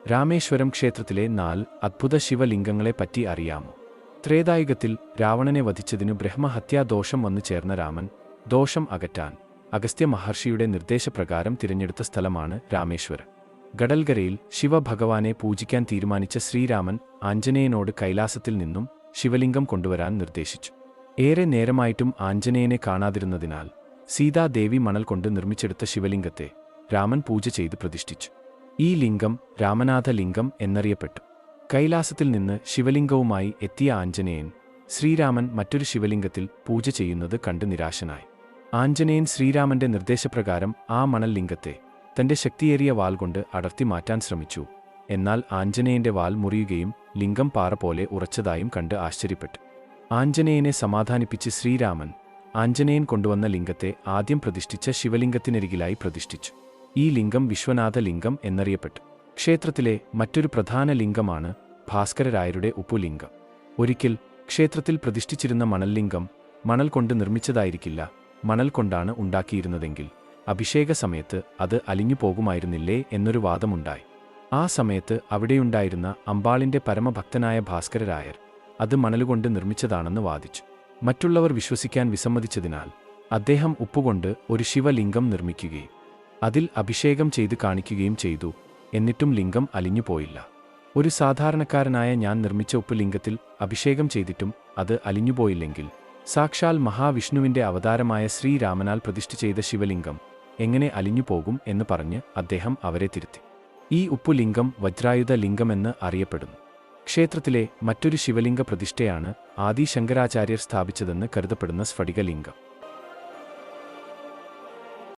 രാമേശ്വരം ക്ഷേത്രത്തിലെ 4 അദ്ഭുത ശിവലിംഗങ്ങളെപ്പറ്റി അറിയാമോ? ത്രേതായുഗത്തിൽ രാവണനെ വധിച്ചതിനു ബ്രഹ്മഹത്യാദോഷം വന്നു ചേർന്ന രാമൻ ദോഷം അകറ്റാൻ അഗസ്ത്യ മഹർഷിയുടെ നിർദ്ദേശപ്രകാരം തിരഞ്ഞെടുത്ത സ്ഥലമാണ് രാമേശ്വരം. ഗഡൽഗരയിൽ ശിവഭഗവാനെ പൂജിക്കാൻ തീരുമാനിച്ച ശ്രീരാമൻ ആഞ്ജനേയനോട് കൈലാസത്തിൽ നിന്നും ശിവലിംഗം കൊണ്ടുവരാൻ നിർദ്ദേശിച്ചു. ഏറെ നേരമായിട്ടും ആഞ്ജനേയനെ കാണാതിരുന്നതിനാൽ സീതാദേവി മണൽ കൊണ്ട് നിർമ്മിച്ചെടുത്ത ശിവലിംഗത്തെ രാമൻ പൂജ ചെയ്ത് പ്രതിഷ്ഠിച്ചു. ഈ ലിംഗം രാമനാഥ ലിംഗം എന്നറിയപ്പെട്ടു. കൈലാസത്തിൽ നിന്ന് ശിവലിംഗവുമായി എത്തിയ ആഞ്ജനേയൻ ശ്രീരാമൻ മറ്റൊരു ശിവലിംഗത്തിൽ പൂജ ചെയ്യുന്നത് കണ്ട് നിരാശനായി. ആഞ്ജനേയൻ ശ്രീരാമന്റെ നിർദ്ദേശപ്രകാരം ആ മണൽ ലിംഗത്തെ തന്റെ ശക്തിയേറിയ വാൾ കൊണ്ട് അടർത്തി മാറ്റാൻ ശ്രമിച്ചു. എന്നാൽ ആഞ്ജനേയന്റെ വാൾ മുറിയുകയും ലിംഗം പാറ പോലെ ഉറച്ചതായും കണ്ട് ആശ്ചര്യപ്പെട്ടു. ആഞ്ജനേയനെ സമാധാനിപ്പിച്ച് ശ്രീരാമൻ ആഞ്ജനേയൻ കൊണ്ടുവന്ന ലിംഗത്തെ ആദ്യം പ്രതിഷ്ഠിച്ച ശിവലിംഗത്തിനരികിലായി പ്രതിഷ്ഠിച്ചു. ഈ ലിംഗം വിശ്വനാഥ ലിംഗം എന്നറിയപ്പെട്ടു. ക്ഷേത്രത്തിലെ മറ്റൊരു പ്രധാന ലിംഗമാണ് ഭാസ്കരരായരുടെ ഉപ്പുലിംഗം. ഒരിക്കൽ ക്ഷേത്രത്തിൽ പ്രതിഷ്ഠിച്ചിരുന്ന മണൽലിംഗം മണൽ കൊണ്ട് നിർമ്മിച്ചതായിരിക്കില്ല, മണൽ കൊണ്ടാണ് ഉണ്ടാക്കിയിരുന്നതെങ്കിൽ അഭിഷേക സമയത്ത് അത് അലിഞ്ഞു പോകുമായിരുന്നില്ലേ എന്നൊരു വാദമുണ്ടായി. ആ സമയത്ത് അവിടെയുണ്ടായിരുന്ന അമ്പാളിന്റെ പരമഭക്തനായ ഭാസ്കരരായർ അത് മണലുകൊണ്ട് നിർമ്മിച്ചതാണെന്ന് വാദിച്ചു. മറ്റുള്ളവർ വിശ്വസിക്കാൻ വിസമ്മതിച്ചതിനാൽ അദ്ദേഹം ഉപ്പുകൊണ്ട് ഒരു ശിവലിംഗം നിർമ്മിക്കുകയും അതിൽ അഭിഷേകം ചെയ്ത് കാണിക്കുകയും ചെയ്തു. എന്നിട്ടും ലിംഗം അലിഞ്ഞുപോയില്ല. ഒരു സാധാരണക്കാരനായ ഞാൻ നിർമ്മിച്ച ഉപ്പുലിംഗത്തിൽ അഭിഷേകം ചെയ്തിട്ടും അത് അലിഞ്ഞുപോയില്ലെങ്കിൽ സാക്ഷാൽ മഹാവിഷ്ണുവിന്റെ അവതാരമായ ശ്രീരാമനാൽ പ്രതിഷ്ഠ ചെയ്ത ശിവലിംഗം എങ്ങനെ അലിഞ്ഞുപോകും എന്ന് പറഞ്ഞ് അദ്ദേഹം അവരെ തിരുത്തി. ഈ ഉപ്പുലിംഗം വജ്രായുധ ലിംഗമെന്ന് അറിയപ്പെടുന്നു. ക്ഷേത്രത്തിലെ മറ്റൊരു ശിവലിംഗ പ്രതിഷ്ഠയാണ് ആദി ശങ്കരാചാര്യർ സ്ഥാപിച്ചതെന്ന് കരുതപ്പെടുന്ന സ്ഫടികലിംഗം.